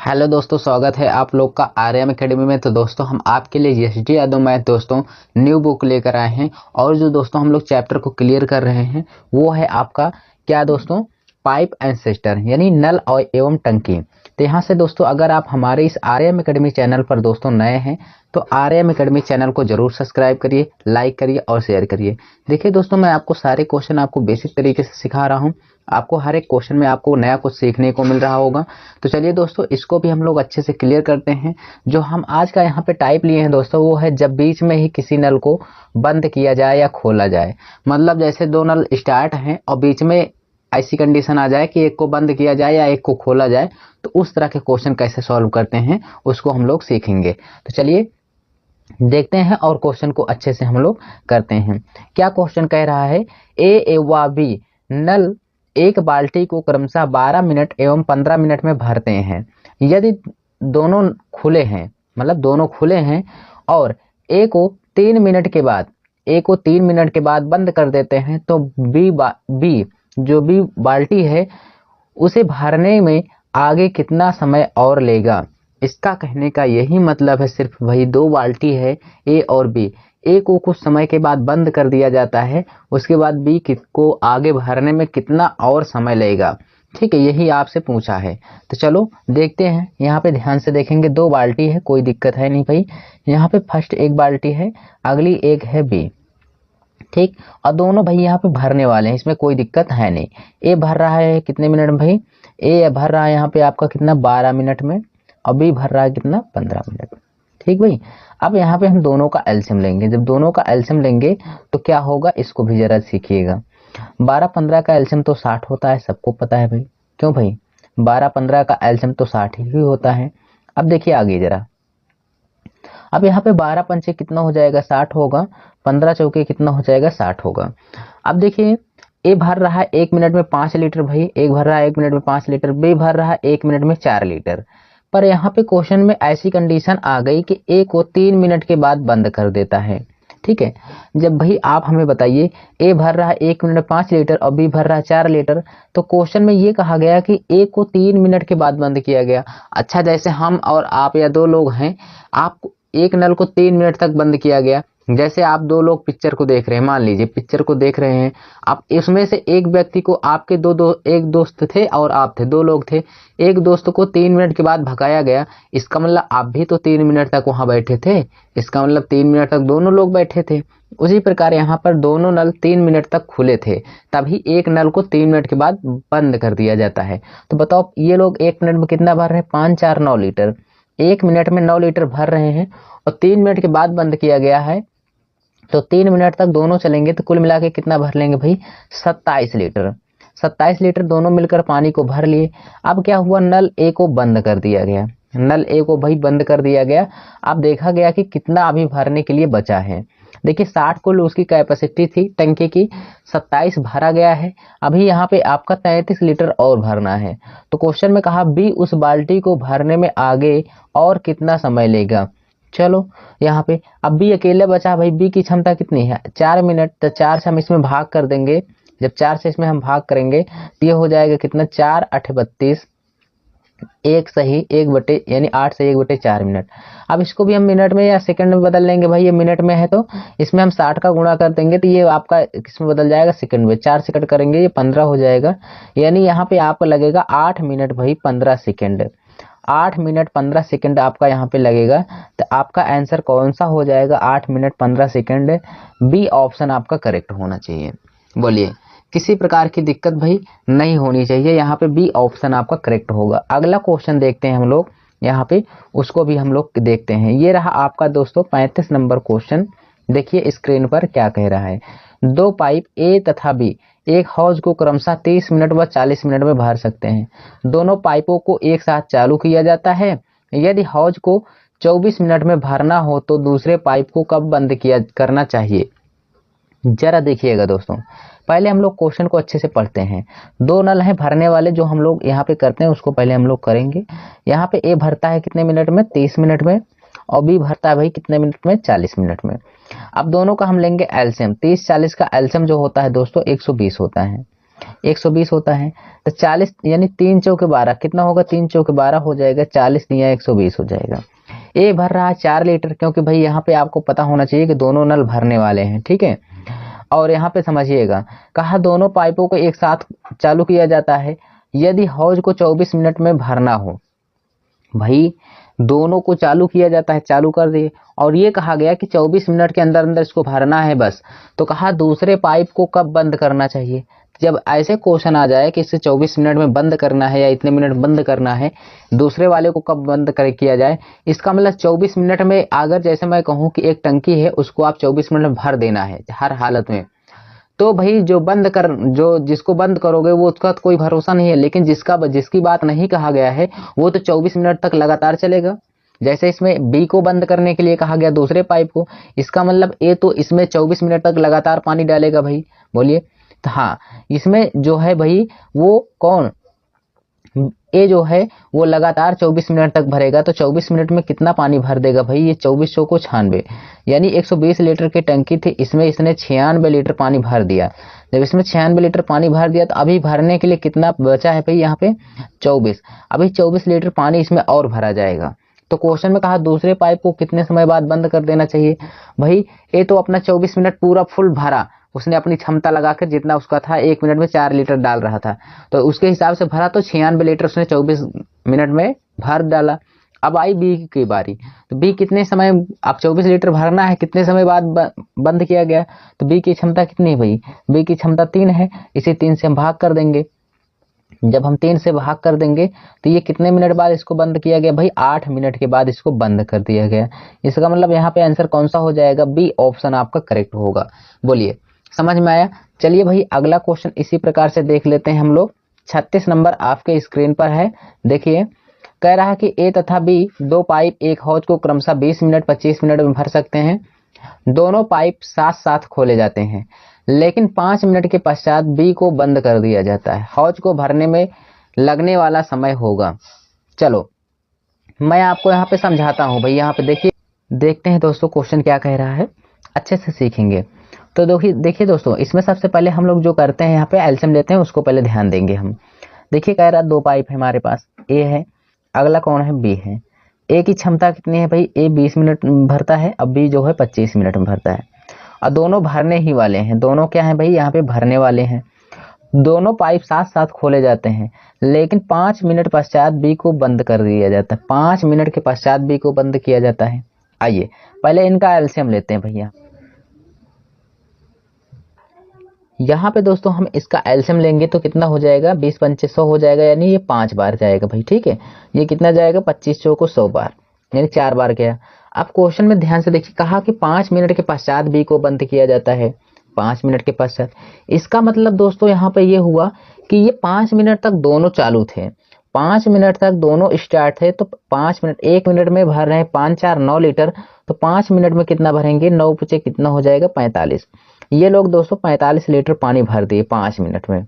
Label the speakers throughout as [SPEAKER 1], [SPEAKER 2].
[SPEAKER 1] Hello दोस्तों, स्वागत है आप लोग का आर्यम एकेडमी में। तो दोस्तों हम आपके लिए एस डी यादव मैथ दोस्तों न्यू बुक लेकर आए हैं। और जो दोस्तों हम लोग चैप्टर को क्लियर कर रहे हैं वो है आपका क्या दोस्तों, पाइप एंड सिस्टर यानी नल और एवं टंकी। तो यहाँ से दोस्तों अगर आप हमारे इस आर्यम एकेडमी चैनल पर दोस्तों नए हैं तो आर्यम एकेडमी चैनल को जरूर सब्सक्राइब करिए, लाइक करिए और शेयर करिए। देखिए दोस्तों, मैं आपको सारे क्वेश्चन आपको बेसिक तरीके से सिखा रहा हूँ। आपको हर एक क्वेश्चन में आपको नया कुछ सीखने को मिल रहा होगा। तो चलिए दोस्तों, इसको भी हम लोग अच्छे से क्लियर करते हैं। जो हम आज का यहाँ पे टाइप लिए हैं दोस्तों वो है जब बीच में ही किसी नल को बंद किया जाए या खोला जाए। मतलब जैसे दो नल स्टार्ट हैं और बीच में ऐसी कंडीशन आ जाए कि एक को बंद किया जाए या एक को खोला जाए, तो उस तरह के क्वेश्चन कैसे सॉल्व करते हैं उसको हम लोग सीखेंगे। तो चलिए देखते हैं और क्वेश्चन को अच्छे से हम लोग करते हैं। क्या क्वेश्चन कह रहा है, ए व बी नल एक बाल्टी को क्रमशः 12 मिनट एवं 15 मिनट में भरते हैं। यदि दोनों खुले हैं, मतलब दोनों खुले हैं और ए को 3 मिनट के बाद बंद कर देते हैं तो बी जो बी बाल्टी है उसे भरने में आगे कितना समय और लेगा। इसका कहने का यही मतलब है, सिर्फ वही दो बाल्टी है ए और बी। ए को कुछ समय के बाद बंद कर दिया जाता है, उसके बाद बी को आगे भरने में कितना और समय लगेगा। ठीक है, यही आपसे पूछा है। तो चलो देखते हैं। यहाँ पे ध्यान से देखेंगे, दो बाल्टी है, कोई दिक्कत है नहीं भाई। यहाँ पे फर्स्ट एक बाल्टी है, अगली एक है बी। ठीक, और दोनों भाई यहाँ पे भरने वाले हैं, इसमें कोई दिक्कत है नहीं। ए भर रहा है कितने मिनट में भाई, ए भर रहा है यहाँ पे आपका कितना 12 मिनट में और बी भर रहा है कितना 15 मिनट में। ठीक भाई, अब यहाँ पे हम दोनों का एलसीएम लेंगे। जब दोनों का एलसीएम लेंगे तो क्या होगा, इसको भी जरा सीखिएगा। 12-15 का एलसीएम तो 60 होता है, सबको पता है भाई। क्यों भाई, 12-15 का एलसीएम तो 60 ही होता है। अब देखिए आगे जरा, अब यहाँ पे 12 पंचे कितना हो जाएगा 60 होगा, 15 चौके कितना हो जाएगा 60 होगा। अब देखिए ए भर रहा है 1 मिनट में 5 लीटर भाई, एक भर रहा है 1 मिनट में 5 लीटर, बी भर रहा है 1 मिनट में 4 लीटर। पर यहाँ पे क्वेश्चन में ऐसी कंडीशन आ गई कि ए को 3 मिनट के बाद बंद कर देता है। ठीक है, जब भाई आप हमें बताइए ए भर रहा है 1 मिनट में 5 लीटर और बी भर रहा है 4 लीटर, तो क्वेश्चन में ये कहा गया कि ए को 3 मिनट के बाद बंद किया गया। अच्छा, जैसे हम और आप या दो लोग हैं, आप एक नल को 3 मिनट तक बंद किया गया। जैसे आप दो लोग पिक्चर को देख रहे हैं, मान लीजिए पिक्चर को देख रहे हैं आप, इसमें से एक व्यक्ति को आपके एक दोस्त थे और आप थे, दो लोग थे, एक दोस्त को 3 मिनट के बाद भगाया गया। इसका मतलब आप भी तो 3 मिनट तक वहां बैठे थे, इसका मतलब 3 मिनट तक दोनों लोग बैठे थे। उसी प्रकार यहाँ पर दोनों नल 3 मिनट तक खुले थे, तभी एक नल को 3 मिनट के बाद बंद कर दिया जाता है। तो बताओ ये लोग 1 मिनट में कितना भर रहे हैं, 5 4 9 लीटर। 1 मिनट में 9 लीटर भर रहे हैं और 3 मिनट के बाद बंद किया गया है, तो 3 मिनट तक दोनों चलेंगे तो कुल मिला के कितना भर लेंगे भाई, 27 लीटर। 27 लीटर दोनों मिलकर पानी को भर लिए। अब क्या हुआ, नल ए को बंद कर दिया गया, नल ए को भाई बंद कर दिया गया। अब देखा गया कि कितना अभी भरने के लिए बचा है। देखिए 60 कुल उसकी कैपेसिटी थी टंकी की, 27 भरा गया है। अभी यहाँ पे आपका 33 लीटर और भरना है। तो क्वेश्चन में कहा बी उस बाल्टी को भरने में आगे और कितना समय लेगा। चलो यहाँ पे अब बी अकेले बचा भाई, बी की क्षमता कितनी है 4 मिनट, तो 4 से हम इसमें भाग कर देंगे। जब 4 से इसमें हम भाग करेंगे तो ये हो जाएगा कितना, 4 8 32, एक सही 1 बटे यानी 8 से 1 बटे 4 मिनट। अब इसको भी हम मिनट में या सेकंड में बदल लेंगे भाई, ये मिनट में है तो इसमें हम 60 का गुणा कर देंगे तो ये आपका किसमें बदल जाएगा, सेकंड में। 4 सेकंड करेंगे ये 15 हो जाएगा, यानी यहाँ पे आपको लगेगा 8 मिनट भाई 15 सेकंड। 8 मिनट 15 सेकंड आपका यहाँ पे लगेगा। तो आपका आंसर कौन सा हो जाएगा, 8 मिनट 15 सेकंड। बी ऑप्शन आपका करेक्ट होना चाहिए। बोलिए, किसी प्रकार की दिक्कत भाई नहीं होनी चाहिए, यहाँ पे बी ऑप्शन आपका करेक्ट होगा। अगला क्वेश्चन देखते हैं हम लोग, यहाँ पे उसको भी हम लोग देखते हैं। ये रहा आपका दोस्तों 35 नंबर क्वेश्चन। देखिए स्क्रीन पर क्या कह रहा है, दो पाइप ए तथा बी एक हौज को क्रमशः 30 मिनट व 40 मिनट में भर सकते हैं। दोनों पाइपों को एक साथ चालू किया जाता है। यदि हौज को 24 मिनट में भरना हो तो दूसरे पाइप को कब बंद करना चाहिए। जरा देखिएगा दोस्तों, पहले हम लोग क्वेश्चन को अच्छे से पढ़ते हैं। दो नल हैं भरने वाले, जो हम लोग यहाँ पे करते हैं उसको पहले हम लोग करेंगे। यहाँ पे ए भरता है कितने मिनट में, 30 मिनट में, और बी भरता है भाई कितने मिनट में, 40 मिनट में। अब दोनों का हम लेंगे एलसीएम। 30 40 का एलसीएम जो होता है दोस्तों 120 होता है। 120 होता है। तो 40 यानी 3 चौके 12 कितना होगा, 3 चौके 12 हो जाएगा, 40 दिया 120 हो जाएगा। ए भर रहा है 4 लीटर, क्योंकि भाई यहाँ पे आपको पता होना चाहिए कि दोनों नल भरने वाले हैं, ठीक है। और यहाँ पे समझिएगा, कहा दोनों पाइपों को एक साथ चालू किया जाता है यदि हौज को 24 मिनट में भरना हो। भाई दोनों को चालू किया जाता है, चालू कर दिए, और ये कहा गया कि 24 मिनट के अंदर अंदर इसको भरना है बस। तो कहा दूसरे पाइप को कब बंद करना चाहिए। जब ऐसे क्वेश्चन आ जाए कि इसे 24 मिनट में बंद करना है या इतने मिनट बंद करना है, दूसरे वाले को कब बंद कर किया जाए, इसका मतलब 24 मिनट में, अगर जैसे मैं कहूँ कि एक टंकी है उसको आप 24 मिनट में भर देना है हर हालत में, तो भाई जो जिसको बंद करोगे वो उसका तो कोई भरोसा नहीं है, लेकिन जिसकी बात नहीं कहा गया है वो तो 24 मिनट तक लगातार चलेगा। जैसे इसमें बी को बंद करने के लिए कहा गया दूसरे पाइप को, इसका मतलब ए तो इसमें 24 मिनट तक लगातार पानी डालेगा भाई, बोलिए। तो हाँ, इसमें जो है भाई वो कौन, ए जो है वो लगातार 24 मिनट तक भरेगा। तो 24 मिनट में कितना पानी भर देगा भाई, ये 24 को 96 यानी 120 लीटर की टंकी थी, इसमें इसने 96 लीटर पानी भर दिया। जब इसमें 96 लीटर पानी भर दिया तो अभी भरने के लिए कितना बचा है भाई, यहाँ पे 24। अभी 24 लीटर पानी इसमें और भरा जाएगा। तो क्वेश्चन में कहा दूसरे पाइप को कितने समय बाद बंद कर देना चाहिए। भाई ए तो अपना 24 मिनट पूरा फुल भरा, उसने अपनी क्षमता लगाकर जितना उसका था 1 मिनट में 4 लीटर डाल रहा था, तो उसके हिसाब से भरा, तो 96 लीटर उसने 24 मिनट में भर डाला। अब आई बी की बारी, तो बी कितने समय, अब 24 लीटर भरना है, कितने समय बाद बंद किया गया। तो बी की क्षमता कितनी है भाई, बी की क्षमता 3 है, इसे 3 से हम भाग कर देंगे। जब हम 3 से भाग कर देंगे तो ये कितने मिनट बाद इसको बंद किया गया भाई, 8 मिनट के बाद इसको बंद कर दिया गया। इसका मतलब यहाँ पे आंसर कौन सा हो जाएगा, बी ऑप्शन आपका करेक्ट होगा। बोलिए समझ में आया। चलिए भाई अगला क्वेश्चन इसी प्रकार से देख लेते हैं हम लोग। 36 नंबर आपके स्क्रीन पर है, देखिए। कह रहा है कि ए तथा बी दो पाइप एक हौज को क्रमशः 20 मिनट 25 मिनट में भर सकते हैं। दोनों पाइप साथ साथ खोले जाते हैं, लेकिन 5 मिनट के पश्चात बी को बंद कर दिया जाता है। हौज को भरने में लगने वाला समय होगा। चलो मैं आपको यहाँ पे समझाता हूँ भाई, यहाँ पे देखिए, देखते हैं दोस्तों क्वेश्चन क्या कह रहा है, अच्छे से सीखेंगे। तो देखिए दोस्तों, इसमें सबसे पहले हम लोग जो करते हैं यहाँ पे एलसीएम लेते हैं, उसको पहले ध्यान देंगे हम। देखिए कह रहा है दो पाइप है हमारे पास, ए है, अगला कौन है, बी है। ए की क्षमता कितनी है भाई, ए 20 मिनट भरता है, अब बी जो है 25 मिनट में भरता है, और दोनों भरने ही वाले हैं। दोनों क्या है भाई, यहाँ पे भरने वाले हैं। दोनों पाइप साथ साथ खोले जाते हैं, लेकिन 5 मिनट पश्चात बी को बंद कर दिया जाता है। 5 मिनट के पश्चात बी को बंद किया जाता है। आइए पहले इनका एलसीएम लेते हैं भैया। यहाँ पे दोस्तों हम इसका एलसीएम लेंगे तो कितना हो जाएगा, 20 पंचे 100 हो जाएगा, यानी ये 5 बार जाएगा भाई, ठीक है। ये कितना जाएगा, 25 चौको 100 बार, यानी 4 बार गया। अब क्वेश्चन में ध्यान से देखिए, कहा कि 5 मिनट के पश्चात बी को बंद किया जाता है। 5 मिनट के पश्चात, इसका मतलब दोस्तों यहाँ पे ये हुआ कि ये 5 मिनट तक दोनों चालू थे, 5 मिनट तक दोनों स्टार्ट थे। तो 5 मिनट, 1 मिनट में भर रहे हैं 5 4 9 लीटर, तो 5 मिनट में कितना भरेंगे, 9 पचे कितना हो जाएगा, 45। ये लोग दोस्तों 45 लीटर पानी भर दिए 5 मिनट में।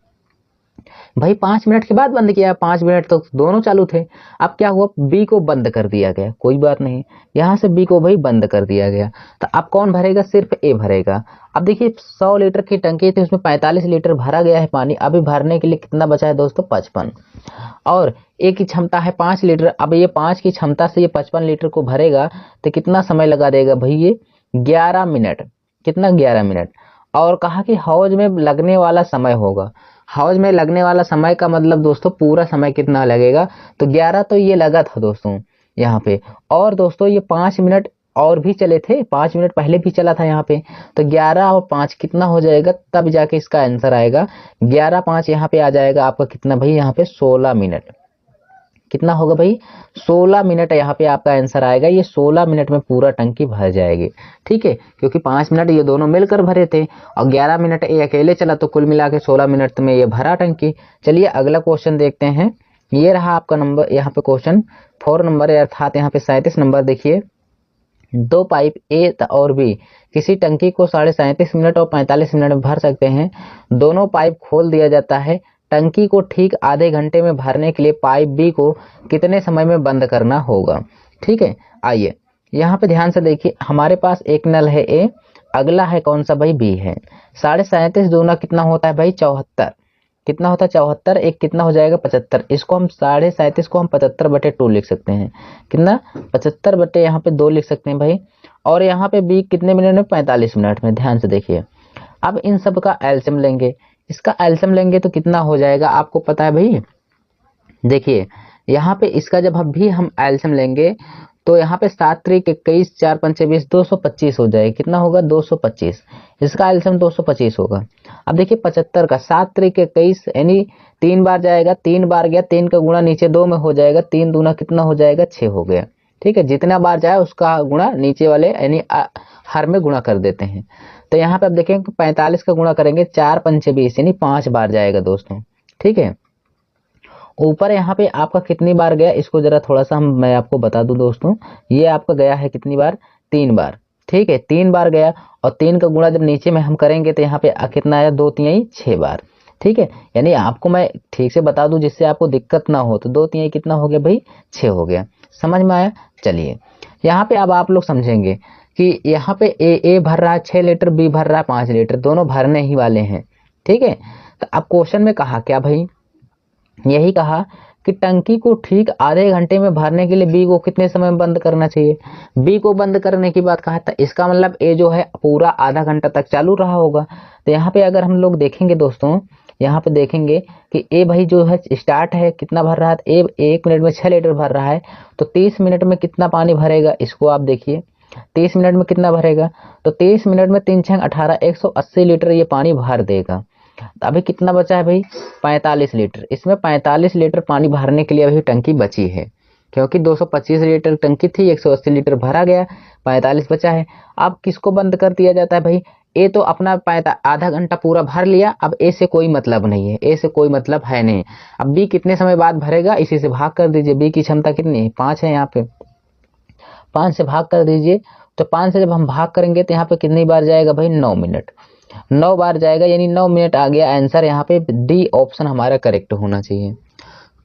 [SPEAKER 1] भाई 5 मिनट के बाद बंद किया, 5 मिनट तक तो दोनों चालू थे। अब क्या हुआ, बी को बंद कर दिया गया, कोई बात नहीं, यहाँ से बी को भाई बंद कर दिया गया। तो अब कौन भरेगा, सिर्फ ए भरेगा। अब देखिए 100 लीटर की टंकी थी, उसमें 45 लीटर भरा गया है पानी, अभी भरने के लिए कितना बचा है दोस्तों, 55। और ए की क्षमता है 5 लीटर, अब ये 5 की क्षमता से ये 55 लीटर को भरेगा, तो कितना समय लगा देगा भाई, ये 11 मिनट। कितना, 11 मिनट। और कहा कि हौज में लगने वाला समय होगा। हौज में लगने वाला समय का मतलब दोस्तों पूरा समय कितना लगेगा, तो 11 तो ये लगा था दोस्तों यहाँ पे। और दोस्तों ये 5 मिनट और भी चले थे, 5 मिनट पहले भी चला था यहाँ पे। तो 11 और 5 कितना हो जाएगा, तब जाके इसका आंसर आएगा। 11 5 यहाँ पे आ जाएगा आपका कितना भाई, यहाँ पे 16 मिनट। कितना होगा भाई, 16 मिनट यहाँ पे आपका आंसर आएगा। ये 16 मिनट में पूरा टंकी भर जाएगी, ठीक है, क्योंकि 5 मिनट ये दोनों मिलकर भरे थे और 11 मिनट ये अकेले चला, तो कुल मिला के 16 मिनट में ये भरा टंकी। चलिए अगला क्वेश्चन देखते हैं। ये रहा आपका नंबर, यहाँ पे क्वेश्चन 4 नंबर, अर्थात यहाँ पे 37 नंबर। देखिए दो पाइप ए और बी किसी टंकी को 37.5 मिनट और 45 मिनट में भर सकते हैं। दोनों पाइप खोल दिया जाता है। टंकी को ठीक आधे घंटे में भरने के लिए पाइप बी को कितने समय में बंद करना होगा, ठीक है। आइए यहाँ पे ध्यान से देखिए, हमारे पास एक नल है ए, अगला है कौन सा भाई, बी है। 37.5 दूना कितना होता है भाई, 74, कितना होता है 74, एक कितना हो जाएगा 75। इसको हम 37.5 को हम 75/2 लिख सकते हैं। कितना 75 बटे यहाँ पे 2 लिख सकते हैं भाई। और यहाँ पे बी कितने मिनट में 45 मिनट में। ध्यान से देखिए, अब इन सब का एलसीएम लेंगे, इसका एलसीएम लेंगे तो कितना हो जाएगा आपको पता है भाई। देखिए यहाँ पे इसका जब भी हम एलसीएम लेंगे तो यहाँ पे 7 त्रिक 21, 4 पंचे 20, 225 हो जाएगा। कितना होगा 225, इसका एलसीएम 225 होगा। अब देखिए 75 का 7 त्रिक 21 यानी 3 बार जाएगा, 3 बार गया, 3 का गुणा नीचे 2 में हो जाएगा, 3 दूना कितना हो जाएगा 6 हो गया। ठीक है, जितना बार जाए उसका गुणा नीचे वाले यानी हर में गुणा कर देते हैं। तो यहाँ पे अब देखेंगे 45 का गुणा करेंगे, 4 पंचे 20 यानी 5 बार जाएगा दोस्तों। ठीक है, ऊपर यहाँ पे आपका कितनी बार गया इसको जरा थोड़ा सा मैं आपको बता दूं दोस्तों। ये आपका गया है कितनी बार, 3 बार। ठीक है, 3 बार गया और 3 का गुणा जब नीचे में हम करेंगे तो यहाँ पे कितना आया 2 3 6 बार। ठीक है, यानी आपको मैं ठीक से बता दूं जिससे आपको दिक्कत ना हो। तो 2 3 कितना हो गया भाई 6 हो गया। समझ में आया। चलिए यहाँ पे अब आप लोग समझेंगे कि यहाँ पे ए भर रहा है 6 लीटर, बी भर रहा है 5 लीटर, दोनों भरने ही वाले हैं। ठीक है, तो अब क्वेश्चन में कहा क्या भाई, यही कहा कि टंकी को ठीक आधे घंटे में भरने के लिए बी को कितने समय में बंद करना चाहिए। बी को बंद करने की बात कहा था, इसका मतलब ए जो है पूरा आधा घंटा तक चालू रहा होगा। तो यहाँ पे अगर हम लोग देखेंगे दोस्तों, यहाँ पे देखेंगे कि ए भाई जो है स्टार्ट है कितना भर रहा है, ए 1 मिनट में 6 लीटर भर रहा है। तो 30 मिनट में कितना पानी भरेगा, इसको आप देखिए 30 मिनट में कितना भरेगा। तो 30 मिनट में 3 6 18 180 लीटर ये पानी भर देगा। अभी कितना बचा है भाई 45 लीटर। इसमें 45 लीटर पानी भरने के लिए अभी टंकी बची है, क्योंकि 225 लीटर टंकी थी, 180 लीटर भरा गया, 45 बचा है। अब किसको बंद कर दिया जाता है भाई, ए तो अपना आधा घंटा पूरा भर लिया, अब ए से कोई मतलब नहीं है, ए से कोई मतलब है नहीं। अब बी कितने समय बाद भरेगा, इसी से भाग कर दीजिए। बी की क्षमता कितनी है 5 है, यहाँ पे 5 से भाग कर दीजिए। तो 5 से जब हम भाग करेंगे तो यहाँ पे कितनी बार जाएगा भाई 9 मिनट, 9 बार जाएगा, यानी 9 मिनट आ गया आंसर। यहाँ पे डी ऑप्शन हमारा करेक्ट होना चाहिए।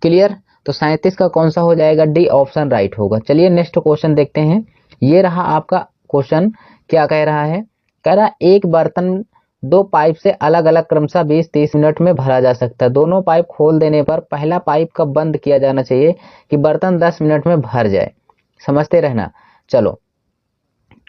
[SPEAKER 1] क्लियर। तो 37 का कौन सा हो जाएगा, डी ऑप्शन राइट होगा। चलिए नेक्स्ट क्वेश्चन देखते हैं। ये रहा आपका क्वेश्चन, क्या कह रहा है, कह रहा एक बर्तन 2 पाइप से अलग अलग क्रमशः 20-30 मिनट में भरा जा सकता है। दोनों पाइप खोल देने पर पहला पाइप कब बंद किया जाना चाहिए कि बर्तन 10 मिनट में भर जाए। समझते रहना। चलो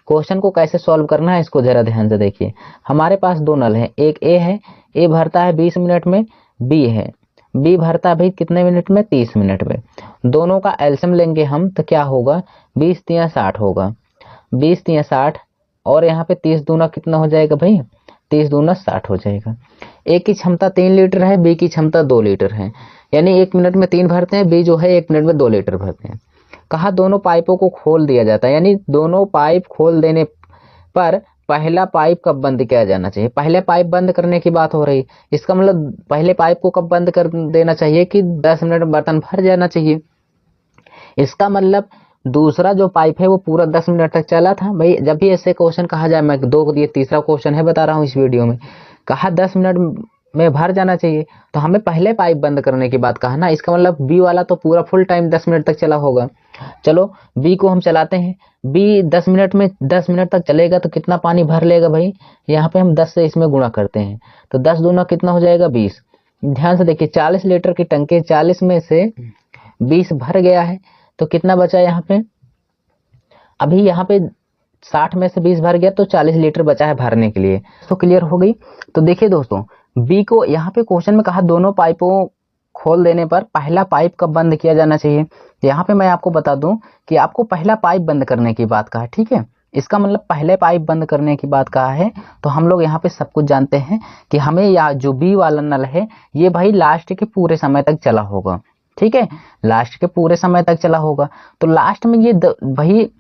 [SPEAKER 1] क्वेश्चन को कैसे सॉल्व करना है इसको जरा ध्यान से देखिए। हमारे पास 2 नल हैं, एक ए है, ए भरता है 20 मिनट में, बी है, बी भरता है भाई कितने मिनट में 30 मिनट में। दोनों का एलसीएम लेंगे हम तो क्या होगा 20 3 60 होगा, 20 3 60 और यहाँ पे 30 दूना कितना हो जाएगा भाई 30 दूना 60 हो जाएगा। ए की क्षमता 3 लीटर है, बी की क्षमता 2 लीटर है, यानी 1 मिनट में 3 भरते हैं, बी जो है 1 मिनट में 2 लीटर भरते हैं। कहा दोनों पाइपों को खोल दिया जाता है, यानी दोनों पाइप खोल देने पर पहला पाइप कब बंद किया जाना चाहिए। पहले पाइप बंद करने की बात हो रही, इसका मतलब पहले पाइप को कब बंद कर देना चाहिए कि 10 मिनट में बर्तन भर जाना चाहिए। इसका मतलब दूसरा जो पाइप है वो पूरा 10 मिनट तक चला था। भाई जब भी ऐसे क्वेश्चन कहा जाए, मैं 2 को ये तीसरा क्वेश्चन है बता रहा हूँ इस वीडियो में, कहा 10 मिनट में भर जाना चाहिए तो हमें पहले पाइप बंद करने की बात कहा ना। इसका मतलब बी वाला तो पूरा फुल टाइम 10 मिनट तक चला होगा। चलो बी को हम चलाते हैं, बी 10 मिनट में 10 मिनट तक चलेगा तो कितना पानी भर लेगा भाई, यहाँ पे हम 10 से इसमें गुणा करते हैं तो 10 दूना कितना हो जाएगा 20। ध्यान से देखिए 40 लीटर की टंकी 40 में से 20 भर गया है तो कितना बचा यहाँ पे, अभी यहाँ पे 60 में से 20 भर गया तो 40 लीटर बचा है भरने के लिए। तो क्लियर हो गई। तो देखिए दोस्तों बी को यहाँ पे क्वेश्चन में कहा दोनों पाइपों खोल देने पर पहला पाइप कब बंद किया जाना चाहिए। यहाँ पे मैं आपको बता दूं कि आपको पहला पाइप बंद करने की बात कहा, ठीक है। इसका मतलब पहले पाइप बंद करने की बात कहा है तो हम लोग यहाँ पे सब कुछ जानते हैं कि हमें या जो बी वाला नल है ये भाई लास्ट के पूरे समय तक चला होगा, ठीक है, लास्ट के पूरे समय तक चला होगा। तो लास्ट में ये भाई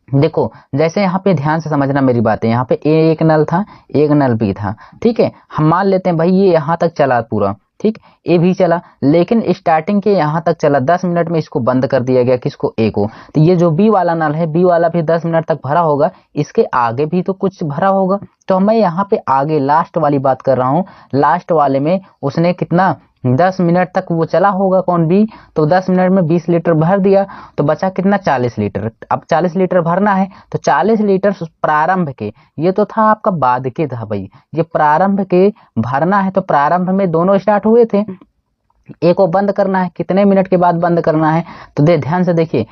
[SPEAKER 1] देखो जैसे यहाँ पे ध्यान से समझना मेरी बातें, यहाँ पे ए एक नल था एक नल बी था, ठीक है। हम मान लेते हैं भाई ये यहाँ तक चला पूरा, ठीक, ए भी चला लेकिन स्टार्टिंग के यहाँ तक चला, 10 मिनट में इसको बंद कर दिया गया, किसको ए को। तो ये जो बी वाला नल है बी वाला भी 10 मिनट तक भरा होगा, इसके आगे भी तो कुछ भरा होगा। तो मैं यहाँ पे आगे लास्ट वाली बात कर रहा हूँ, लास्ट वाले में उसने कितना 10 मिनट तक वो चला होगा कौन बी, तो 10 मिनट में 20 लीटर भर दिया, तो बचा कितना 40 लीटर। अब 40 लीटर भरना है तो 40 लीटर प्रारंभ के, ये तो था आपका बाद के था भाई, ये प्रारंभ के भरना है, तो प्रारंभ में दोनों स्टार्ट हुए थे, एक को बंद करना है, कितने मिनट के बाद बंद करना है, तो ध्यान से देखिए,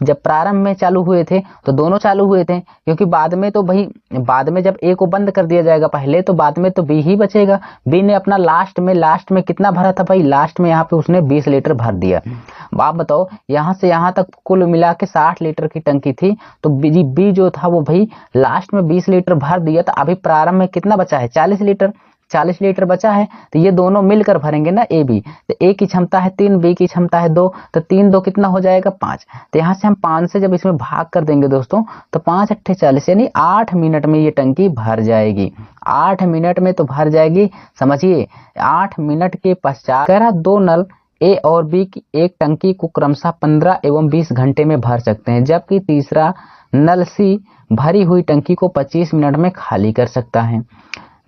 [SPEAKER 1] जब प्रारंभ में चालू हुए थे तो दोनों चालू हुए थे, क्योंकि बाद में तो भाई, बाद में जब ए को बंद कर दिया जाएगा पहले, तो बाद में तो बी ही बचेगा। बी ने अपना लास्ट में कितना भरा था भाई, लास्ट में यहाँ पे उसने 20 लीटर भर दिया। आप बताओ, यहाँ से यहाँ तक कुल मिला के 60 लीटर की टंकी थी, तो बी जो था वो भाई लास्ट में 20 लीटर भर दिया, तो अभी प्रारंभ में कितना बचा है 40 लीटर, 40 लीटर बचा है, तो ये दोनों मिलकर भरेंगे ना ए बी, तो ए की क्षमता है 3, बी की क्षमता है 2, तो 3 2 कितना हो जाएगा 5। तो यहाँ से हम 5 से जब इसमें भाग कर देंगे दोस्तों, तो 5 अट्ठे 40, यानी 8 मिनट में ये टंकी भर जाएगी। 8 मिनट में तो भर जाएगी, समझिए। 8 मिनट के पश्चात कह रहा 2 नल ए और बी की एक टंकी को क्रमशः 15 एवं 20 घंटे में भर सकते हैं, जबकि तीसरा नल सी भरी हुई टंकी को 25 मिनट में खाली कर सकता है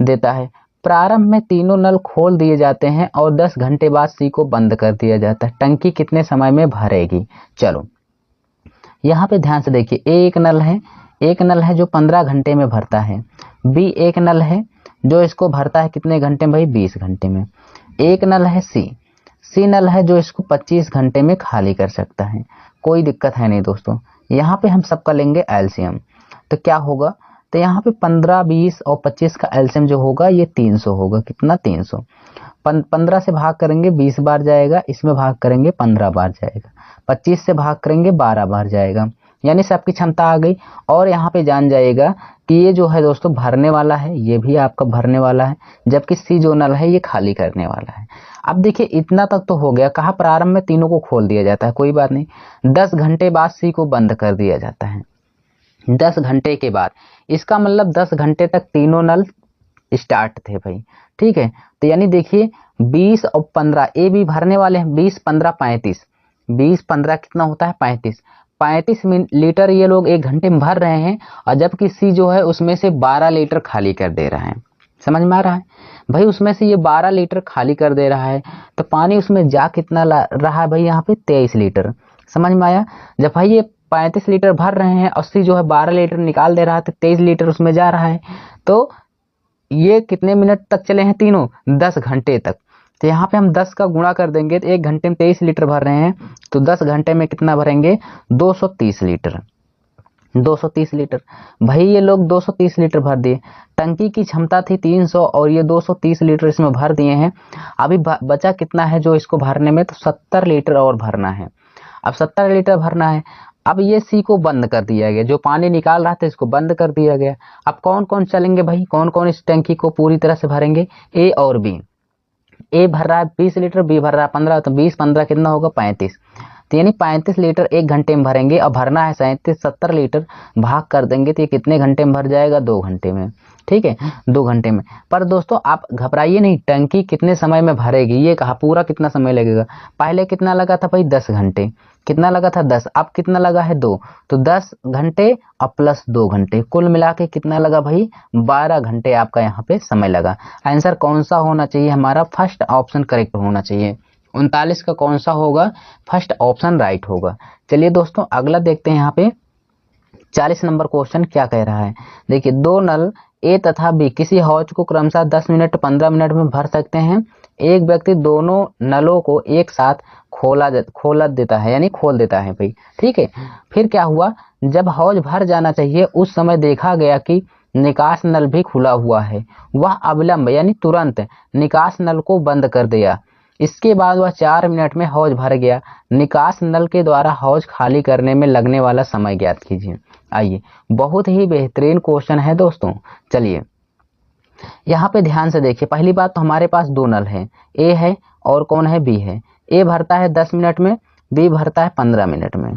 [SPEAKER 1] देता है। प्रारंभ में तीनों नल खोल दिए जाते हैं और 10 घंटे बाद सी को बंद कर दिया जाता है। टंकी कितने समय में भरेगी? चलो यहाँ पे ध्यान से देखिए, एक नल है जो 15 घंटे में भरता है, बी एक नल है जो इसको भरता है कितने घंटे में भाई 20 घंटे में, एक नल है सी नल है जो इसको 25 घंटे में खाली कर सकता है। कोई दिक्कत है नहीं दोस्तों। यहाँ पे हम सबका लेंगे एलसीएम, तो क्या होगा, तो यहाँ पे 15, 20 और 25 का एलसीएम जो होगा ये 300 होगा। कितना 300, 15 से भाग करेंगे 20 बार जाएगा, इसमें भाग करेंगे 15 बार जाएगा, 25 से भाग करेंगे 12 बार जाएगा, यानी सबकी क्षमता आ गई। और यहाँ पे जान जाएगा कि ये जो है दोस्तों भरने वाला है, ये भी आपका भरने वाला है, जबकि सी जो नल है ये खाली करने वाला है। अब देखिए इतना तक तो हो गया, कहा प्रारंभ में तीनों को खोल दिया जाता है, कोई बात नहीं। 10 घंटे बाद सी को बंद कर दिया जाता है, 10 घंटे के बाद, इसका मतलब 10 घंटे तक तीनों नल स्टार्ट थे भाई, ठीक है। तो यानी देखिए 20 और 15 ए भी भरने वाले हैं, 20 15 35, 20 15 कितना होता है 35 लीटर ये लोग 1 घंटे में भर रहे हैं, और जबकि सी जो है उसमें से 12 लीटर खाली कर दे रहा है। समझ में आ रहा है भाई, उसमें से ये 12 लीटर खाली कर दे रहा है, तो पानी उसमें जा कितना रहा है भाई, यहाँ पे 23 लीटर। समझ में आया? जब भाई ये 35 लीटर भर रहे हैं, 80 जो है 12 लीटर निकाल दे रहा है, तो 23 लीटर उसमें जा रहा है, तो ये कितने मिनट तक चले हैं तीनों, 10 घंटे तक। तो यहाँ पे हम 10 का गुणा कर देंगे, तो 1 घंटे में 23 लीटर भर रहे हैं, तो 10 घंटे में कितना भरेंगे 230 लीटर। 230 लीटर भाई ये लोग 230 लीटर भर दिए। टंकी की क्षमता थी 300 और ये 230 लीटर इसमें भर दिए हैं। अभी बचा कितना है जो इसको भरने में, तो 70 लीटर और भरना है। अब 70 लीटर भरना है। अब ये सी को बंद कर दिया गया, जो पानी निकाल रहा था इसको बंद कर दिया गया। अब कौन कौन चलेंगे भाई, कौन कौन इस टंकी को पूरी तरह से भरेंगे, ए और बी। ए भर रहा है 20 लीटर, बी भर रहा है 15, तो 20 15 कितना होगा 35, तो यानी 35 लीटर 1 घंटे में भरेंगे, और भरना है 70 लीटर, भाग कर देंगे तो ये कितने घंटे में भर जाएगा 2 घंटे में, ठीक है 2 घंटे में। पर दोस्तों आप घबराइए नहीं, टंकी कितने समय में भरेगी ये कहा, पूरा कितना समय लगेगा। पहले कितना लगा था भाई 10 घंटे, कितना लगा था 10, अब कितना लगा है 2, तो 10 घंटे और प्लस 2 घंटे, कुल मिला के कितना लगा भाई 12 घंटे आपका यहाँ पे समय लगा। आंसर कौन सा होना चाहिए हमारा, फर्स्ट ऑप्शन करेक्ट होना चाहिए। 39 का कौन सा होगा, फर्स्ट ऑप्शन राइट होगा। चलिए दोस्तों अगला देखते हैं यहाँ पे 40 नंबर क्वेश्चन क्या कह रहा है। देखिए 2 नल ए तथा बी किसी हौज को क्रमशः 10 मिनट 15 मिनट में भर सकते हैं। एक व्यक्ति दोनों नलों को एक साथ खोल देता है, यानी खोल देता है भाई, ठीक है। फिर क्या हुआ, जब हौज भर जाना चाहिए उस समय देखा गया कि निकास नल भी खुला हुआ है, वह अविलंब यानी तुरंत निकास नल को बंद कर दिया। इसके बाद वह 4 मिनट में हौज भर गया। निकास नल के द्वारा हौज खाली करने में लगने वाला समय ज्ञात कीजिए। आइए, बहुत ही बेहतरीन क्वेश्चन है दोस्तों। चलिए यहाँ पे ध्यान से देखिए, पहली बात तो हमारे पास 2 नल है, ए है और कौन है बी है। ए भरता है 10 मिनट में, बी भरता है 15 मिनट में।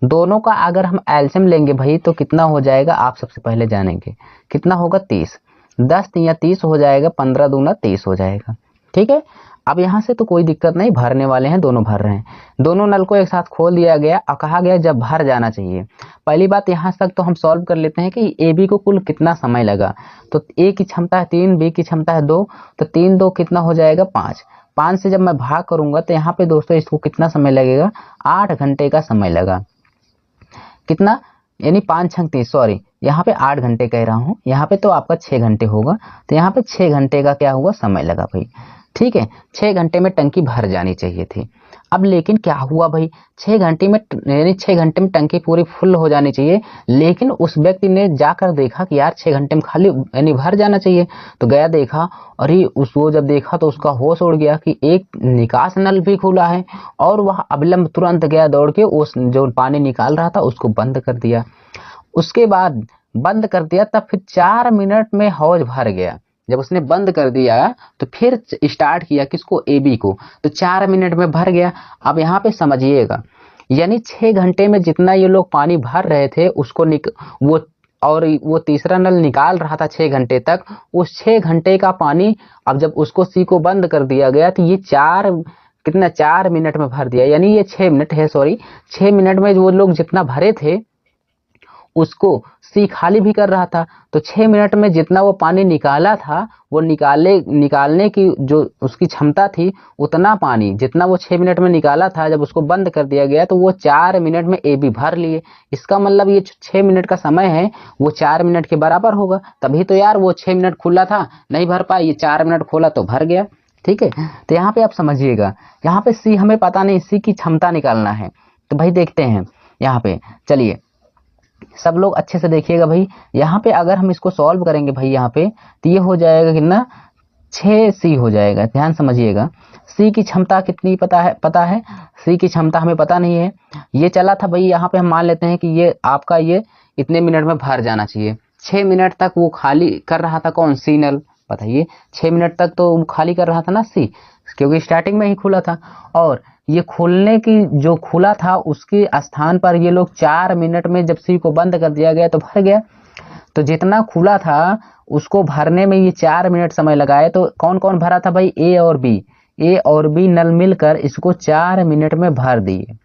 [SPEAKER 1] दोनों का अगर हम एलसीएम लेंगे भाई तो कितना हो जाएगा, आप सबसे पहले जानेंगे कितना होगा 30, 10 या 30 हो जाएगा, 15 दूना 30 हो जाएगा, ठीक है। अब यहाँ से तो कोई दिक्कत नहीं, भरने वाले हैं, दोनों भर रहे हैं। दोनों नल को एक साथ खोल दिया गया और कहा गया जब भर जाना चाहिए। पहली बात यहाँ तक तो हम सॉल्व कर लेते हैं कि ए बी को कुल कितना समय लगा। तो ए की क्षमता है 3, बी की क्षमता है 2, तो 3 2 कितना हो जाएगा 5, 5 से जब मैं भाग करूंगा तो यहाँ पे दोस्तों इसको कितना समय लगेगा, 8 घंटे का समय लगा। कितना, यानी 5 छंग 30, सॉरी यहाँ पे 8 घंटे कह रहा हूँ, यहाँ पे तो आपका 6 घंटे होगा, तो यहाँ पे 6 घंटे का क्या हुआ, समय लगा भाई। ठीक है, 6 घंटे में टंकी भर जानी चाहिए थी। अब लेकिन क्या हुआ भाई, 6 घंटे में यानी 6 घंटे में टंकी पूरी फुल हो जानी चाहिए, लेकिन उस व्यक्ति ने जाकर देखा कि यार 6 घंटे में खाली यानी भर जाना चाहिए। तो गया देखा, अरे वो जब देखा तो उसका होश उड़ गया कि एक निकास नल भी खुला है, और वह अविलंब तुरंत गया दौड़ के उस जो पानी निकाल रहा था उसको बंद कर दिया। उसके बाद बंद कर दिया, तब फिर 4 मिनट में हौज भर गया। जब उसने बंद कर दिया तो फिर स्टार्ट किया किसको, एबी को, तो 4 मिनट में भर गया। अब यहाँ पे समझिएगा, यानी 6 घंटे में जितना ये लोग पानी भर रहे थे उसको वो तीसरा नल निकाल रहा था 6 घंटे तक, उस 6 घंटे का पानी अब जब उसको सी को बंद कर दिया गया तो ये 4 मिनट में भर दिया। यानी ये 6 मिनट है, सॉरी 6 मिनट में वो लोग जितना भरे थे उसको सी खाली भी कर रहा था। तो 6 मिनट में जितना वो पानी निकाला था, वो निकालने की जो उसकी क्षमता थी, उतना पानी जितना वो 6 मिनट में निकाला था, जब उसको बंद कर दिया गया तो वो 4 मिनट में ए भी भर लिए। इसका मतलब ये 6 मिनट का समय है वो 4 मिनट के बराबर होगा, तभी तो यार वो 6 मिनट खुला था नहीं भर पाया, ये 4 मिनट खोला तो भर गया। ठीक है, तो यहाँ पे आप समझिएगा, यहाँ पे सी हमें पता नहीं, सी की क्षमता निकालना है। तो भाई देखते हैं यहाँ पे, चलिए सब लोग अच्छे से देखिएगा भाई। यहाँ पे अगर हम इसको सॉल्व करेंगे भाई, यहाँ पे तो ये हो जाएगा कितना, 6C हो जाएगा। ध्यान समझिएगा, सी की क्षमता कितनी पता है, सी की क्षमता हमें पता नहीं है। ये चला था भाई, यहाँ पे हम मान लेते हैं कि ये आपका ये इतने मिनट में भर जाना चाहिए। 6 मिनट तक वो खाली कर रहा था कौन, सी नल, बताइए 6 मिनट तक तो खाली कर रहा था ना सी, क्योंकि स्टार्टिंग में ही खुला था। और ये खोलने की जो खुला था उसके स्थान पर ये लोग 4 मिनट में जब सी को बंद कर दिया गया तो भर गया। तो जितना खुला था उसको भरने में ये 4 मिनट समय लगाए। तो कौन कौन भरा था भाई, ए और बी नल मिलकर इसको 4 मिनट में भर दिए।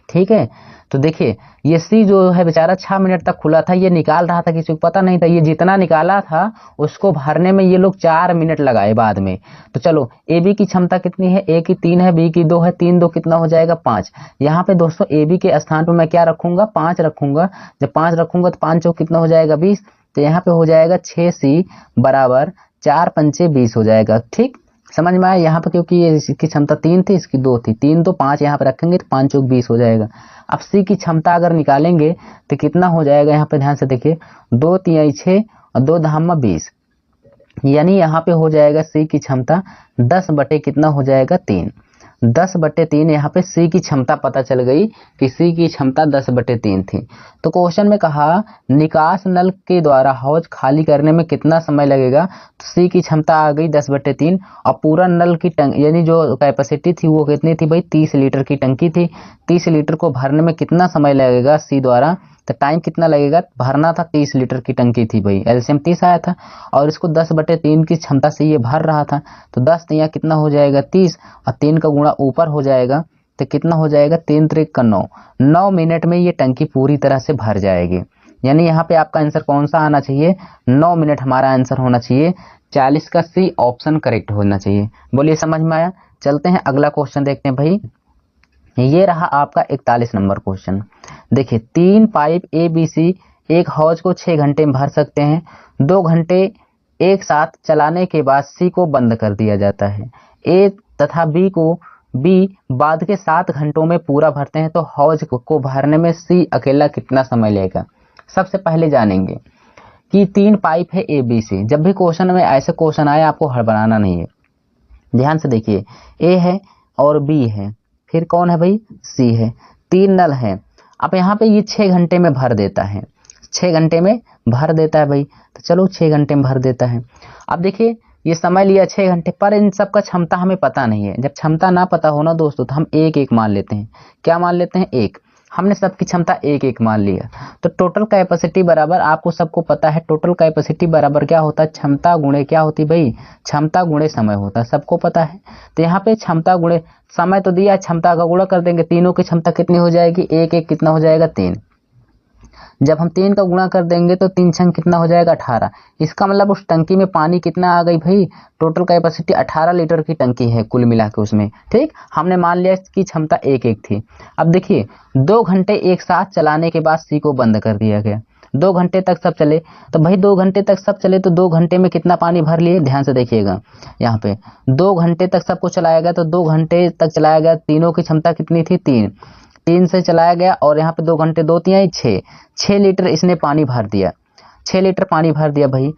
[SPEAKER 1] ठीक है, तो देखिए ये सी जो है बेचारा 6 मिनट तक खुला था, ये निकाल रहा था, किसी को पता नहीं था। ये जितना निकाला था उसको भरने में ये लोग 4 मिनट लगाए बाद में। तो चलो ए बी की क्षमता कितनी है, ए की 3 है, बी की 2 है, 3 2 कितना हो जाएगा 5। यहाँ पे दोस्तों ए बी के स्थान पर मैं क्या रखूंगा, 5 रखूंगा। जब 5 रखूंगा तो 5 चौक कितना हो जाएगा 20। तो यहाँ पे हो जाएगा 6C बराबर 4 पंचे 20 हो जाएगा। ठीक समझ में आया यहाँ पे, क्योंकि ये इसकी क्षमता 3 थी, इसकी 2 थी, 3 2 5 यहाँ पे रखेंगे तो 5 चौक 20 हो जाएगा। अब सी की क्षमता अगर निकालेंगे तो कितना हो जाएगा, यहाँ पे ध्यान से देखिए, 2 3 6 और 2 धामा 20, यानी यहाँ पे हो जाएगा सी की क्षमता 10 बटे कितना हो जाएगा 3, 10 बटे 3। यहाँ पे सी की क्षमता पता चल गई कि सी की क्षमता 10 बटे 3 थी। तो क्वेश्चन में कहा निकास नल के द्वारा हौज खाली करने में कितना समय लगेगा, तो सी की क्षमता आ गई 10 बटे 3, और पूरा नल की यानी जो कैपेसिटी थी वो कितनी थी भाई, 30 लीटर की टंकी थी। 30 लीटर को भरने में कितना समय लगेगा सी द्वारा, तो टाइम कितना लगेगा, भरना था 30 लीटर की टंकी थी भाई, एलसीएम 30 आया था, और इसको 10 बटे 3 की क्षमता से ये भर रहा था। तो 10 यहाँ कितना हो जाएगा 30, और 3 का गुणा ऊपर हो जाएगा तो कितना हो जाएगा 3 3 का 9, 9 मिनट में ये टंकी पूरी तरह से भर जाएगी। यानी यहाँ पे आपका आंसर कौन सा आना चाहिए, 9 मिनट हमारा आंसर होना चाहिए। 40 का सी ऑप्शन करेक्ट होना चाहिए। बोलिए समझ में आया। चलते हैं अगला क्वेश्चन देखते हैं भाई। ये रहा आपका 41 नंबर क्वेश्चन। देखिए 3 पाइप ए बी सी एक हौज को 6 घंटे में भर सकते हैं। 2 घंटे एक साथ चलाने के बाद सी को बंद कर दिया जाता है। ए तथा बी बाद के 7 घंटों में पूरा भरते हैं, तो हौज को भरने में सी अकेला कितना समय लेगा। सबसे पहले जानेंगे कि 3 पाइप है ए बी सी। जब भी क्वेश्चन में ऐसे क्वेश्चन आए आपको हड़बड़ाना नहीं है, ध्यान से देखिए। ए है और बी है, फिर कौन है भाई, सी है, 3 नल है। अब यहाँ पे ये 6 घंटे में भर देता है, 6 घंटे में भर देता है भाई। तो चलो 6 घंटे में भर देता है। अब देखिए ये समय लिया 6 घंटे, पर इन सब का क्षमता हमें पता नहीं है। जब क्षमता ना पता हो ना दोस्तों, तो हम एक एक मान लेते हैं। क्या मान लेते हैं, एक। हमने सबकी क्षमता एक एक मान लिया। तो टोटल कैपेसिटी बराबर, आपको सबको पता है टोटल कैपेसिटी बराबर क्या होता है, क्षमता गुणे क्या होती भाई, क्षमता गुणे समय होता है, सबको पता है। तो यहाँ पे क्षमता गुणे समय तो दिया, क्षमता का गुणा कर देंगे, तीनों की क्षमता कितनी हो जाएगी, एक एक कितना हो जाएगा 3। जब हम 3 का गुणा कर देंगे तो 3 छंग कितना हो जाएगा 18। इसका मतलब उस टंकी में पानी कितना आ गई भाई, टोटल कैपेसिटी 18 लीटर की टंकी है कुल मिला के उसमें। ठीक, हमने मान लिया इसकी क्षमता 1 थी। अब देखिए 2 घंटे एक साथ चलाने के बाद सी को बंद कर दिया गया। 2 घंटे तक सब चले, तो भाई 2 घंटे तक सब चले तो 2 घंटे में कितना पानी भर लिए, ध्यान से देखिएगा यहाँ पे 2 घंटे तक सबको चलाया गया, तो 2 घंटे तक चलाया गया। तीनों की क्षमता कितनी थी 3 से चलाया गया, और यहाँ पे 2 घंटे 2 3 6 लीटर इसने पानी भर दिया। 6 लीटर पानी भर दिया भाई।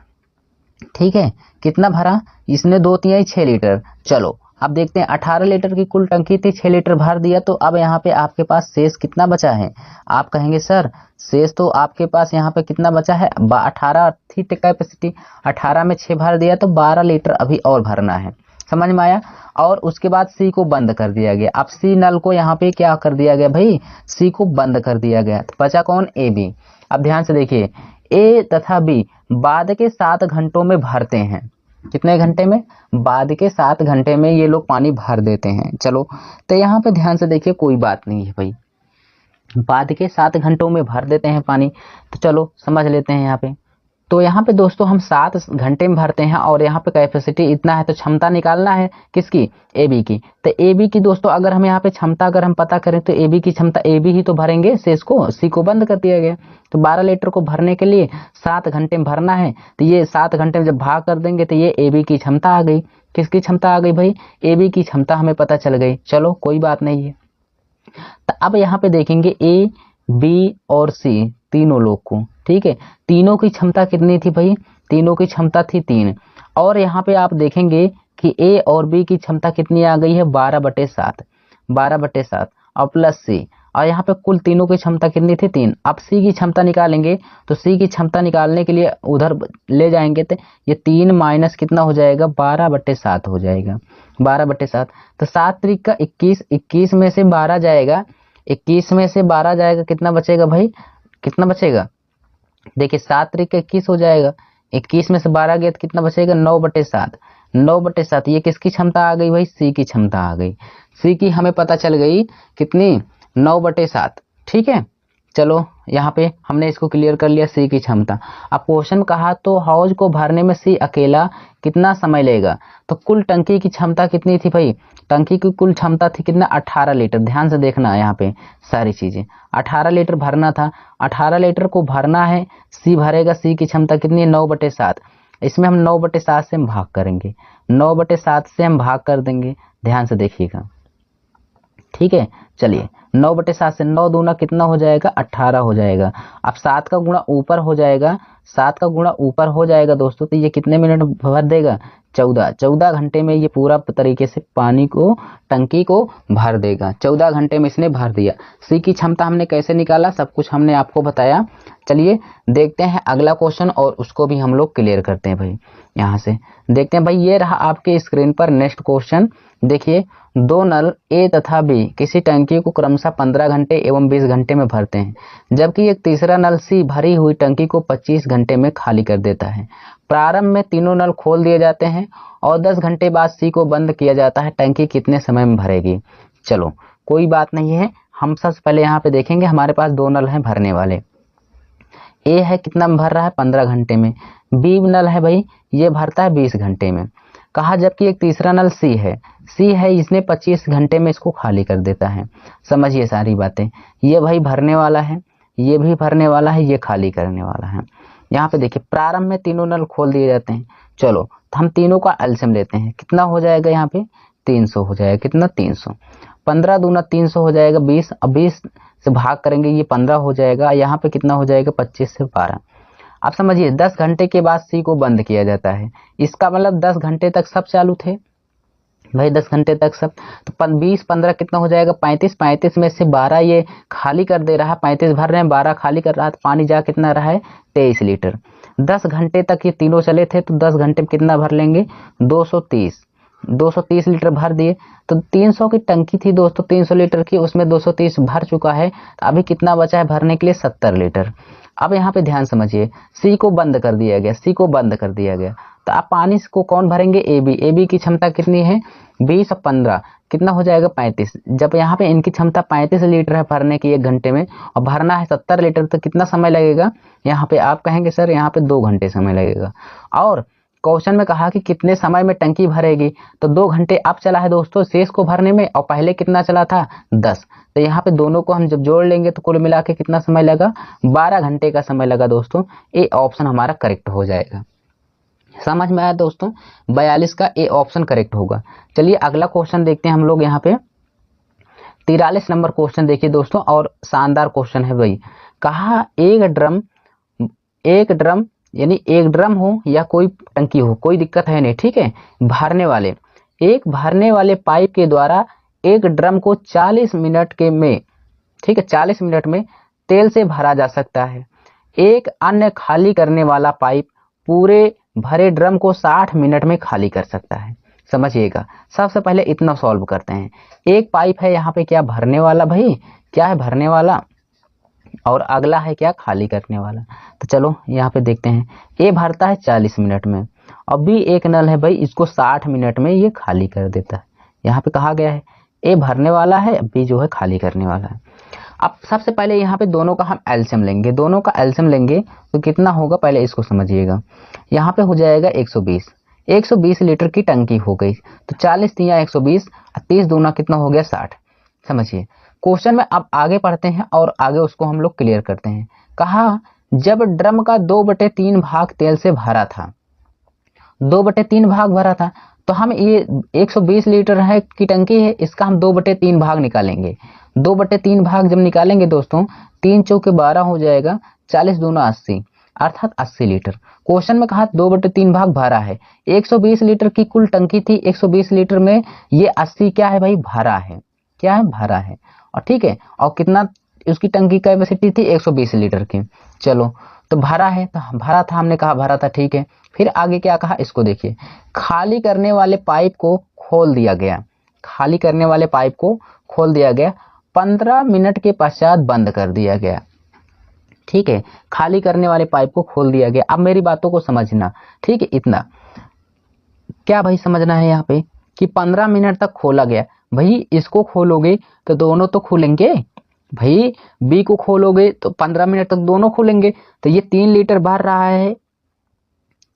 [SPEAKER 1] ठीक है, कितना भरा इसने 2 3 6 लीटर। चलो अब देखते हैं 18 लीटर की कुल टंकी थी, 6 लीटर भर दिया, तो अब यहाँ पे आपके पास शेष कितना बचा है। आप कहेंगे सर शेष तो आपके पास यहाँ पे कितना बचा है, 18 थी कैपेसिटी, 18 में 6 भर दिया तो 12 लीटर अभी और भरना है। समझ में आया। और उसके बाद सी को बंद कर दिया गया। अब सी नल को यहाँ पे क्या कर दिया गया भाई, सी को बंद कर दिया गया। तो बचा कौन, ए बी। अब ध्यान से देखिए ए तथा बी बाद के 7 घंटों में भरते हैं। कितने घंटे में, बाद के 7 घंटे में ये लोग पानी भर देते हैं। चलो तो यहाँ पे ध्यान से देखिए कोई बात नहीं है भाई, बाद के 7 घंटों में भर देते हैं पानी। तो चलो समझ लेते हैं यहाँ पे। तो यहाँ पे दोस्तों हम 7 घंटे में भरते हैं और यहाँ पे कैपेसिटी इतना है, तो क्षमता निकालना है किसकी, ए बी की। तो ए बी की दोस्तों अगर हम यहाँ पे क्षमता अगर हम पता करें तो ए बी की क्षमता, ए बी ही तो भरेंगे शेष को, सी को बंद कर दिया गया। तो 12 लीटर को भरने के लिए 7 घंटे में भरना है, तो ये 7 घंटे में जब भाग कर देंगे तो ये ए बी की क्षमता आ गई। किसकी क्षमता आ गई भाई, ए बी की क्षमता हमें पता चल गई। चलो कोई बात नहीं है। तो अब यहाँ पे देखेंगे ए बी और सी तीनों लोग को। ठीक है, तीनों की क्षमता कितनी थी भाई, तीनों की क्षमता थी 3। और यहाँ पे आप देखेंगे कि ए और बी की क्षमता कितनी आ गई है 12/7, 12/7 और प्लस सी, और यहाँ पे कुल तीनों की क्षमता कितनी थी 3। अब सी की क्षमता निकालेंगे, तो सी की क्षमता निकालने के लिए उधर ले जाएंगे तो ये 3 माइनस कितना हो जाएगा 12/7 हो जाएगा, 12/7। तो 7 त्रिक का 21, 21 में से 12 जाएगा, 21 में से 12 जाएगा, कितना बचेगा भाई, कितना बचेगा, देखिए 7 त्रिक का 21 हो जाएगा, 21 में से 12 गया तो कितना बचेगा 9/7, 9/7। ये किसकी क्षमता आ गई भाई, सी की क्षमता आ गई। सी की हमें पता चल गई कितनी, 9/7। ठीक है, चलो यहाँ पे हमने इसको क्लियर कर लिया सी की क्षमता। अब क्वेश्चन कहा तो हौज को भरने में सी अकेला कितना समय लेगा, तो कुल टंकी की क्षमता कितनी थी भाई, टंकी की कुल क्षमता थी कितना 18 लीटर। ध्यान से देखना यहाँ पे सारी चीजें, 18 लीटर भरना था, 18 लीटर को भरना है, सी भरेगा, सी की क्षमता कितनी है 9/7। इसमें हम 9/7 से हम भाग करेंगे, 9/7 से हम भाग कर देंगे। ध्यान से देखिएगा। ठीक है, चलिए 9/7 से 9 दूना कितना हो जाएगा 18 हो जाएगा। अब 7 का गुणा ऊपर हो जाएगा, 7 का गुणा ऊपर हो जाएगा दोस्तों, तो ये कितने मिनट भर देगा 14 घंटे में ये पूरा तरीके से पानी को, टंकी को भर देगा। 14 घंटे में इसने भर दिया। सी की क्षमता हमने कैसे निकाला, सब कुछ हमने आपको बताया। चलिए देखते हैं अगला क्वेश्चन और उसको भी हम लोग क्लियर करते हैं भाई। यहाँ से देखते हैं भाई, ये रहा आपके स्क्रीन पर नेक्स्ट क्वेश्चन। देखिए 2 नल ए तथा बी किसी टंकी को क्रमशः 15 घंटे एवं 20 घंटे में भरते हैं, जबकि एक तीसरा नल सी भरी हुई टंकी को 25 घंटे में खाली कर देता है। प्रारंभ में तीनों नल खोल दिए जाते हैं और 10 घंटे बाद सी को बंद किया जाता है। टंकी कितने समय में भरेगी। चलो कोई बात नहीं है, हम सबसे पहले यहाँ पे देखेंगे हमारे पास 2 नल हैं भरने वाले। ए है कितना में भर रहा है 15 घंटे में, बी नल है भाई ये भरता है 20 घंटे में। कहा जबकि एक तीसरा नल सी है इसने 25 घंटे में इसको खाली कर देता है। समझिए सारी बातें, ये भाई भरने वाला है, ये भी भरने वाला है, ये खाली करने वाला है। यहाँ पे देखिए प्रारंभ में तीनों नल खोल दिए जाते हैं। चलो तो हम तीनों का एलसीएम लेते हैं, कितना हो जाएगा यहाँ पे 300 हो जाएगा, कितना 300, 15 दूना 300 हो जाएगा 20, अब 20 से भाग करेंगे ये 15 हो जाएगा, यहाँ पे कितना हो जाएगा 25 से 12। अब समझिए 10 घंटे के बाद सी को बंद किया जाता है, इसका मतलब 10 घंटे तक सब चालू थे भाई, 10 घंटे तक सब। तो 20 15 कितना हो जाएगा 35, 35 में से 12 ये खाली कर दे रहा है, 35 भर रहे हैं 12 खाली कर रहा है, तो पानी जा कितना रहा है 23 लीटर। 10 घंटे तक ये तीनों चले थे, तो 10 घंटे में कितना भर लेंगे 230 लीटर भर दिए। तो 300 की टंकी थी दोस्तों 300 लीटर की, उसमें 230 भर चुका है, तो अभी कितना बचा है भरने के लिए 70 लीटर। अब यहाँ पे ध्यान समझिए, सी को बंद कर दिया गया, सी को बंद कर दिया गया। तो अब पानी को कौन भरेंगे, ए बी। ए बी की क्षमता कितनी है 20 और 15 कितना हो जाएगा 35। जब यहाँ पे इनकी क्षमता 35 लीटर है भरने की 1 घंटे में, और भरना है 70 लीटर, तो कितना समय लगेगा यहाँ पे, आप कहेंगे सर यहाँ पे 2 घंटे समय लगेगा। और क्वेश्चन में कहा कि कितने समय में टंकी भरेगी, तो 2 घंटे अब चला है दोस्तों शेष को भरने में, और पहले कितना चला था 10। तो यहाँ पे दोनों को हम जब जोड़ लेंगे तो कुल मिला के कितना समय लगा 12 घंटे का समय लगा दोस्तों। ए ऑप्शन हमारा करेक्ट हो जाएगा। समझ में आया दोस्तों, 42 का ए ऑप्शन करेक्ट होगा। चलिए अगला क्वेश्चन देखते हैं हम लोग यहाँ पे 43 नंबर क्वेश्चन देखिए दोस्तों, और शानदार क्वेश्चन है भाई। कहा एक ड्रम यानी एक ड्रम हो या कोई टंकी हो, कोई दिक्कत है नहीं, ठीक है। भरने वाले पाइप के द्वारा एक ड्रम को 40 मिनट के में, ठीक है, 40 मिनट में तेल से भरा जा सकता है। एक अन्य खाली करने वाला पाइप पूरे भरे ड्रम को 60 मिनट में खाली कर सकता है। समझिएगा, सबसे पहले इतना सॉल्व करते हैं। एक पाइप है यहाँ पे क्या भरने वाला, भाई क्या है भरने वाला, और अगला है क्या खाली करने वाला। तो चलो यहाँ पे देखते हैं, ए भरता है 40 मिनट में, और बी एक नल है भाई, इसको 60 मिनट में ये खाली कर देता है। यहाँ पे कहा गया है ए भरने वाला है, बी जो है खाली करने वाला है। अब सबसे पहले यहाँ पे दोनों का हम एलसीएम लेंगे, दोनों का एलसीएम लेंगे तो कितना होगा पहले इसको समझिएगा। यहाँ पे हो जाएगा 120 लीटर की टंकी हो गई, तो 40 तिया 120, 30 दूना कितना हो गया 60। समझिए क्वेश्चन में अब आगे पढ़ते हैं और आगे उसको हम लोग क्लियर करते हैं। कहा जब ड्रम का 2/3 भाग तेल से भरा था, 2/3 भाग भरा था, तो हम ये 120 लीटर है की टंकी है, इसका हम 2/3 भाग निकालेंगे। 2/3 भाग जब निकालेंगे दोस्तों, 3 चौके 12 हो जाएगा, 40 दूना 80, अर्थात 80 लीटर। क्वेश्चन में कहा 2/3 भाग भरा है, 120 लीटर की कुल टंकी थी, 120 लीटर में ये 80 क्या है भाई भरा है, क्या है भरा है। और ठीक है, और कितना उसकी टंकी कैपेसिटी थी 120 लीटर की। चलो तो भरा है, तो भरा था, हमने कहा भरा था, ठीक है। फिर आगे क्या कहा इसको देखिए, खाली करने वाले पाइप को खोल दिया गया, खाली करने वाले पाइप को खोल दिया गया, 15 मिनट के पश्चात बंद कर दिया गया। ठीक है, खाली करने वाले पाइप को खोल दिया गया। अब मेरी बातों को समझना, ठीक है, इतना क्या भाई समझना है यहाँ पे कि 15 मिनट तक खोला गया। भाई इसको खोलोगे तो दोनों तो खुलेंगे, भाई बी को खोलोगे तो 15 मिनट तक दोनों खुलेंगे, तो ये 3 लीटर भर रहा है।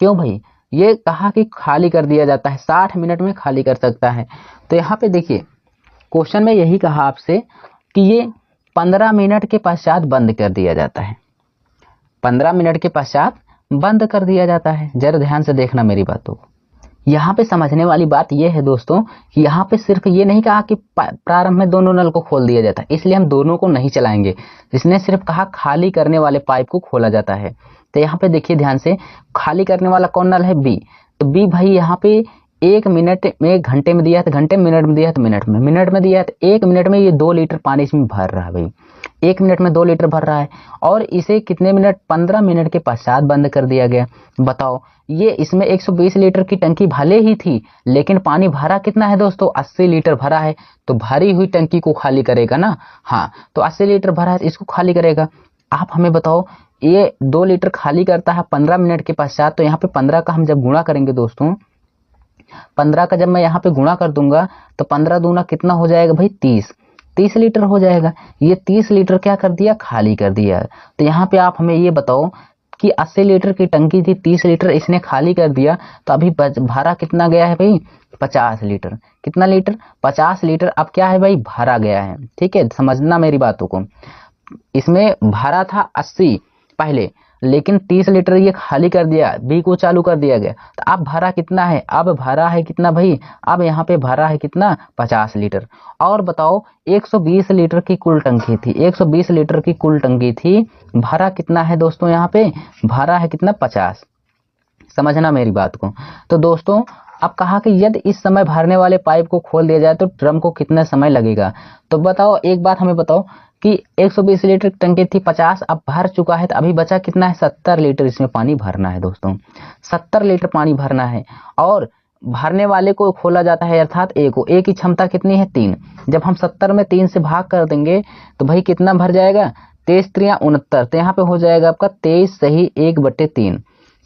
[SPEAKER 1] क्यों भाई, ये कहा कि खाली कर दिया जाता है, 60 मिनट में खाली कर सकता है। तो यहाँ पे देखिए क्वेश्चन में यही कहा आपसे कि ये 15 मिनट के पश्चात बंद कर दिया जाता है, 15 मिनट के पश्चात बंद कर दिया जाता है। जरा ध्यान से देखना मेरी बातों को। यहाँ पे समझने वाली बात यह है दोस्तों कि यहाँ पे सिर्फ ये नहीं कहा कि प्रारंभ में दोनों नल को खोल दिया जाता है, इसलिए हम दोनों को नहीं चलाएंगे। इसने सिर्फ कहा खाली करने वाले पाइप को खोला जाता है। तो यहाँ पे देखिए ध्यान से, खाली करने वाला कौन नल है बी, तो बी भाई यहाँ पे 1 मिनट में, घंटे में दिया है तो घंटे में, मिनट में दिया है तो मिनट में दिया है तो 1 मिनट में ये 2 लीटर पानी इसमें भर रहा है भाई, 1 मिनट में 2 लीटर भर रहा है। और इसे कितने मिनट, 15 मिनट के पश्चात बंद कर दिया गया। बताओ ये इसमें 120 लीटर की टंकी भले ही थी, लेकिन पानी भरा कितना है दोस्तों 80 लीटर भरा है, तो भरी हुई टंकी को खाली करेगा ना। हाँ, तो 80 लीटर भरा है तो इसको खाली करेगा। आप हमें बताओ ये 2 लीटर खाली करता है 15 मिनट के पश्चात, तो यहाँ पे 15 का हम जब गुणा करेंगे दोस्तों, 15 का जब मैं यहाँ पे गुणा कर दूंगा तो 15 दूना कितना हो जाएगा भाई 30 लीटर हो जाएगा। ये 30 लीटर क्या कर दिया, खाली कर दिया। तो यहाँ पे आप हमें ये बताओ कि 80 लीटर की टंकी थी, 30 लीटर इसने खाली कर दिया, तो अभी भरा कितना गया है भाई 50 लीटर। कितना लीटर, 50 लीटर अब क्या है भाई भरा गया है। ठीक है, समझना मेरी बातों को। इसमें भरा था 80 पहले, लेकिन 30 लीटर ये खाली कर दिया, बी को चालू कर दिया गया, तो अब भरा कितना है, अब भरा है कितना भाई, अब यहाँ पे भरा है कितना 50 लीटर। और बताओ 120 लीटर की कुल टंकी थी, 120 लीटर की कुल टंकी थी, भरा कितना है दोस्तों, यहाँ पे भरा है कितना 50। समझना मेरी बात को। तो दोस्तों अब कहा कि यदि इस समय भरने वाले पाइप को खोल दिया जाए तो ड्रम को कितना समय लगेगा। तो बताओ एक बात हमें बताओ कि 120 लीटर टंकी थी, 50 अब भर चुका है, तो अभी बचा कितना है 70 लीटर इसमें पानी भरना है दोस्तों, 70 लीटर पानी भरना है। और भरने वाले को खोला जाता है अर्थात ए को, ए की क्षमता कितनी है 3। जब हम 70 में 3 से भाग कर देंगे तो भाई कितना भर जाएगा 23 3 69, तो यहाँ पे हो जाएगा आपका 23 सही 1/3।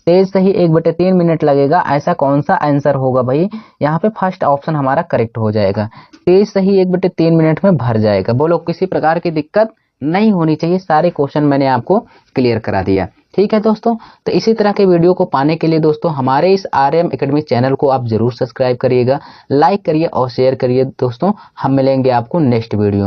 [SPEAKER 1] 23 सही 1/3 मिनट लगेगा। ऐसा कौन सा आंसर होगा भाई? यहाँ पे फर्स्ट ऑप्शन हमारा करेक्ट हो जाएगा। 23 सही 1/3 मिनट में भर जाएगा। बोलो, किसी प्रकार की दिक्कत नहीं होनी चाहिए। सारे क्वेश्चन मैंने आपको क्लियर करा दिया। ठीक है दोस्तों, तो इसी तरह के वीडियो को पाने के लिए दोस्तों हमारे इस आरएम एकेडमी चैनल को आप जरूर सब्सक्राइब करिएगा, लाइक करिए और शेयर करिए। दोस्तों हम मिलेंगे आपको नेक्स्ट वीडियो।